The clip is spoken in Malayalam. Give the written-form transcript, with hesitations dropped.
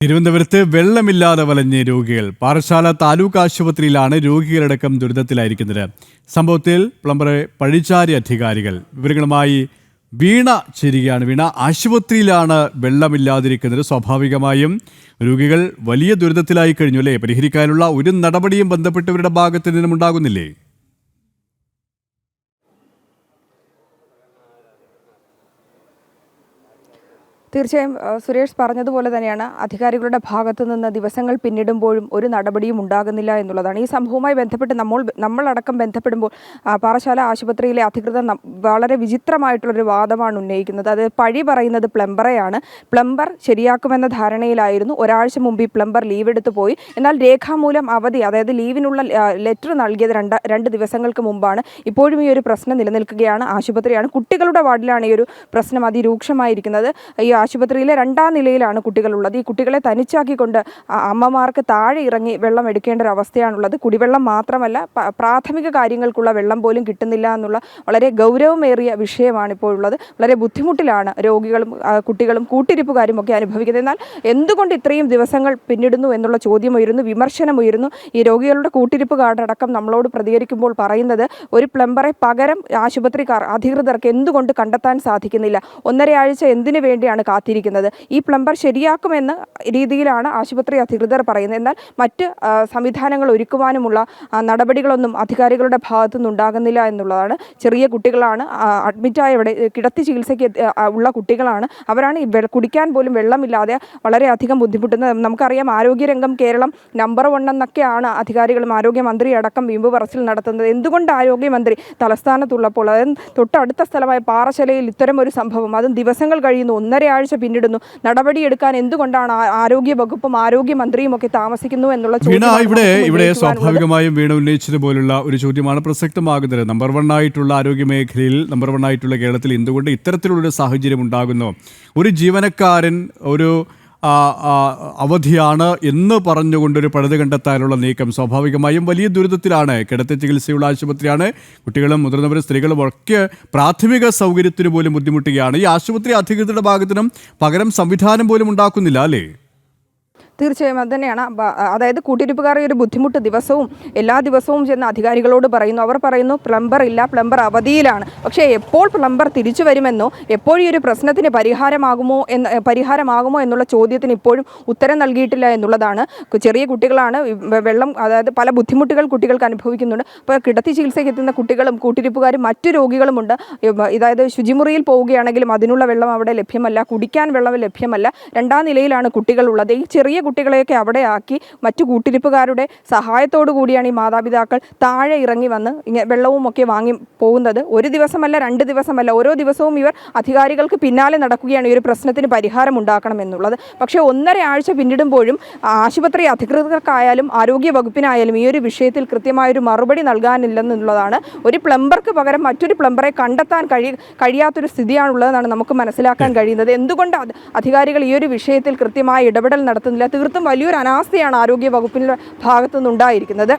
തിരുവനന്തപുരത്ത് വെള്ളമില്ലാതെ വലഞ്ഞ രോഗികൾ. പാറശാല താലൂക്ക് ആശുപത്രിയിലാണ് രോഗികളടക്കം ദുരിതത്തിലായിരിക്കുന്നത്. സംഭവത്തിൽ പ്ലംബറെ പഴിചാരി അധികാരികൾ. വിവരങ്ങളുമായി വീണ ചേരുകയാണ്. വീണ, ആശുപത്രിയിലാണ് വെള്ളമില്ലാതിരിക്കുന്നത്. സ്വാഭാവികമായും രോഗികൾ വലിയ ദുരിതത്തിലായി കഴിഞ്ഞു അല്ലേ? പരിഹരിക്കാനുള്ള ഒരു നടപടിയും ബന്ധപ്പെട്ടവരുടെ ഭാഗത്ത് നിന്നും ഉണ്ടാകുന്നില്ലേ? തീർച്ചയായും സുരേഷ് പറഞ്ഞതുപോലെ തന്നെയാണ്. അധികാരികളുടെ ഭാഗത്തു നിന്ന് ദിവസങ്ങൾ പിന്നിടുമ്പോഴും ഒരു നടപടിയും ഉണ്ടാകുന്നില്ല എന്നുള്ളതാണ്. ഈ സംഭവവുമായി ബന്ധപ്പെട്ട് നമ്മളടക്കം ബന്ധപ്പെടുമ്പോൾ പാറശാല ആശുപത്രിയിലെ അധികൃതർ വളരെ വിചിത്രമായിട്ടുള്ളൊരു വാദമാണ് ഉന്നയിക്കുന്നത്. അത് പഴി പറയുന്നത് പ്ലംബറെയാണ്. പ്ലംബർ ശരിയാക്കുമെന്ന ധാരണയിലായിരുന്നു. ഒരാഴ്ച മുമ്പ് ഈ പ്ലംബർ ലീവ് എടുത്തു പോയി. എന്നാൽ രേഖാമൂലം അവധി, അതായത് ലീവിനുള്ള ലെറ്റർ നൽകിയത് രണ്ട് ദിവസങ്ങൾക്ക് മുമ്പാണ്. ഇപ്പോഴും ഈ ഒരു പ്രശ്നം നിലനിൽക്കുകയാണ്. ആശുപത്രിയാണ്, കുട്ടികളുടെ വാർഡിലാണ് ഈ ഒരു പ്രശ്നം അതിരൂക്ഷമായിരിക്കുന്നത്. ഈ ആശുപത്രിയിലെ 2ാം നിലയിലാണ് കുട്ടികളുള്ളത്. ഈ കുട്ടികളെ തനിച്ചാക്കിക്കൊണ്ട് അമ്മമാർക്ക് താഴെ ഇറങ്ങി വെള്ളം എടുക്കേണ്ട ഒരു അവസ്ഥയാണുള്ളത്. കുടിവെള്ളം മാത്രമല്ല, പ്രാഥമിക കാര്യങ്ങൾക്കുള്ള വെള്ളം പോലും കിട്ടുന്നില്ല എന്നുള്ള വളരെ ഗൗരവമേറിയ വിഷയമാണ് ഇപ്പോൾ ഉള്ളത്. വളരെ ബുദ്ധിമുട്ടിലാണ് രോഗികളും കുട്ടികളും കൂട്ടിരിപ്പുകാരും ഒക്കെ അനുഭവിക്കുന്നത്. എന്നാൽ എന്തുകൊണ്ട് ഇത്രയും ദിവസങ്ങൾ പിന്നിടുന്നു എന്നുള്ള ചോദ്യം ഉയരുന്നു, വിമർശനം ഉയരുന്നു. ഈ രോഗികളുടെ കൂട്ടിരിപ്പുകാരടക്കം നമ്മളോട് പ്രതികരിക്കുമ്പോൾ പറയുന്നത്, ഒരു പ്ലംബറെ പകരം ആശുപത്രിക്കാർ അധികൃതർക്ക് എന്തുകൊണ്ട് കണ്ടെത്താൻ സാധിക്കുന്നില്ല? 1.5 ആഴ്ച എന്തിനു വേണ്ടിയാണ് കാത്തിരിക്കുന്നത്? ഈ പ്ലംബർ ശരിയാക്കുമെന്ന രീതിയിലാണ് ആശുപത്രി അധികൃതർ പറയുന്നത്. എന്നാൽ മറ്റ് സംവിധാനങ്ങൾ ഒരുക്കുവാനുമുള്ള നടപടികളൊന്നും അധികാരികളുടെ ഭാഗത്തുനിന്ന് ഉണ്ടാകുന്നില്ല എന്നുള്ളതാണ്. ചെറിയ കുട്ടികളാണ്, അഡ്മിറ്റായ ഇവിടെ കിടത്തി ചികിത്സയ്ക്ക് ഉള്ള കുട്ടികളാണ്. അവരാണ് കുടിക്കാൻ പോലും വെള്ളമില്ലാതെ വളരെയധികം ബുദ്ധിമുട്ടുന്നത്. നമുക്കറിയാം, ആരോഗ്യരംഗം കേരളം നമ്പർ 1 എന്നൊക്കെയാണ് അധികാരികളും ആരോഗ്യമന്ത്രി അടക്കം വീമ്പ് പറച്ചിൽ നടത്തുന്നത്. എന്തുകൊണ്ട് ആരോഗ്യമന്ത്രി തലസ്ഥാനത്തുള്ളപ്പോൾ, അതായത് തൊട്ടടുത്ത സ്ഥലമായ പാറശാലയിൽ ഇത്തരം ഒരു സംഭവം, അതും ദിവസങ്ങൾ കഴിയുന്നു, 1.5 ആഴ്ച പിന്നിടുന്നു, നടപടിയെടുക്കാൻ എന്തുകൊണ്ടാണ് ആരോഗ്യ വകുപ്പും ആരോഗ്യമന്ത്രിയും ഒക്കെ താമസിക്കുന്നു എന്നുള്ള ചോദ്യം ഇവിടെ സ്വാഭാവികമായും വീണ ഉന്നയിച്ചതുപോലുള്ള ഒരു ചോദ്യമാണ് പ്രസക്തമാകുന്നത്. നമ്പർ 1 ആയിട്ടുള്ള ആരോഗ്യ മേഖലയിൽ, നമ്പർ 1 ആയിട്ടുള്ള കേരളത്തിൽ എന്തുകൊണ്ട് ഇത്തരത്തിലുള്ളൊരു സാഹചര്യം ഉണ്ടാകുന്നു? ഒരു ജീവനക്കാരൻ ഒരു അവധിയാണ് എന്ന് പറഞ്ഞുകൊണ്ടൊരു പഴുത് കണ്ടെത്താനുള്ള നീക്കം സ്വാഭാവികമായും വലിയ ദുരിതത്തിലാണ്. കിടത്തി ചികിത്സയുള്ള ആശുപത്രിയാണ്. കുട്ടികളും മുതിർന്നവരും സ്ത്രീകളും ഒക്കെ പ്രാഥമിക സൗകര്യത്തിന് പോലും ബുദ്ധിമുട്ടുകയാണ്. ഈ ആശുപത്രി അധികൃതരുടെ ഭാഗത്തിനും പകരം സംവിധാനം പോലും ഉണ്ടാക്കുന്നില്ല അല്ലേ? തീർച്ചയായും അത് തന്നെയാണ്. അതായത് കൂട്ടിരിപ്പുകാർ ഒരു ബുദ്ധിമുട്ട് എല്ലാ ദിവസവും ചെന്ന് അധികാരികളോട് പറയുന്നു. അവർ പറയുന്നു പ്ലംബർ ഇല്ല, പ്ലംബർ അവധിയിലാണ്. പക്ഷേ എപ്പോൾ പ്ലംബർ തിരിച്ചു വരുമെന്നോ, എപ്പോഴും ഈ ഒരു പ്രശ്നത്തിന് പരിഹാരമാകുമോ എന്നുള്ള ചോദ്യത്തിന് ഇപ്പോഴും ഉത്തരം നൽകിയിട്ടില്ല എന്നുള്ളതാണ്. ചെറിയ കുട്ടികളാണ്, വെള്ളം, അതായത് പല ബുദ്ധിമുട്ടുകൾ കുട്ടികൾക്ക് അനുഭവിക്കുന്നുണ്ട്. അപ്പോൾ കിടത്തി ചികിത്സയ്ക്ക് എത്തുന്ന കുട്ടികളും കൂട്ടിരിപ്പുകാരും മറ്റു രോഗികളുമുണ്ട്. അതായത് ശുചിമുറിയിൽ പോവുകയാണെങ്കിലും അതിനുള്ള വെള്ളം അവിടെ ലഭ്യമല്ല, കുടിക്കാൻ വെള്ളം ലഭ്യമല്ല. 2ാം നിലയിലാണ് കുട്ടികളുള്ളത്. ഈ ചെറിയ കുട്ടികളെയൊക്കെ അവിടെ ആക്കി മറ്റു കൂട്ടിരിപ്പുകാരുടെ സഹായത്തോടു കൂടിയാണ് ഈ മാതാപിതാക്കൾ താഴെ ഇറങ്ങി വന്ന് വെള്ളവും ഒക്കെ വാങ്ങി പോകുന്നത്. ഒരു ദിവസമല്ല, 2 ദിവസമല്ല, ഓരോ ദിവസവും ഇവർ അധികാരികൾക്ക് പിന്നാലെ നടക്കുകയാണ് ഈ ഒരു പ്രശ്നത്തിന് പരിഹാരം ഉണ്ടാക്കണം എന്നുള്ളത്. പക്ഷേ 1.5 ആഴ്ച പിന്നിടുമ്പോഴും ആശുപത്രി അധികൃതർക്കായാലും ആരോഗ്യ വകുപ്പിനായാലും ഈ ഒരു വിഷയത്തിൽ കൃത്യമായൊരു മറുപടി നൽകാനില്ലെന്നുള്ളതാണ്. ഒരു പ്ലംബർക്ക് പകരം മറ്റൊരു പ്ലംബറെ കണ്ടെത്താൻ കഴിയാത്തൊരു സ്ഥിതിയാണുള്ളതെന്നാണ് നമുക്ക് മനസ്സിലാക്കാൻ കഴിയുന്നത്. എന്തുകൊണ്ട് അധികാരികൾ ഈ ഒരു വിഷയത്തിൽ കൃത്യമായ ഇടപെടൽ നടത്തുന്നില്ല? തീർത്തും വലിയൊരു അനാസ്ഥയാണ് ആരോഗ്യ വകുപ്പിൻ്റെ ഭാഗത്തുനിന്നുണ്ടായിരിക്കുന്നത്.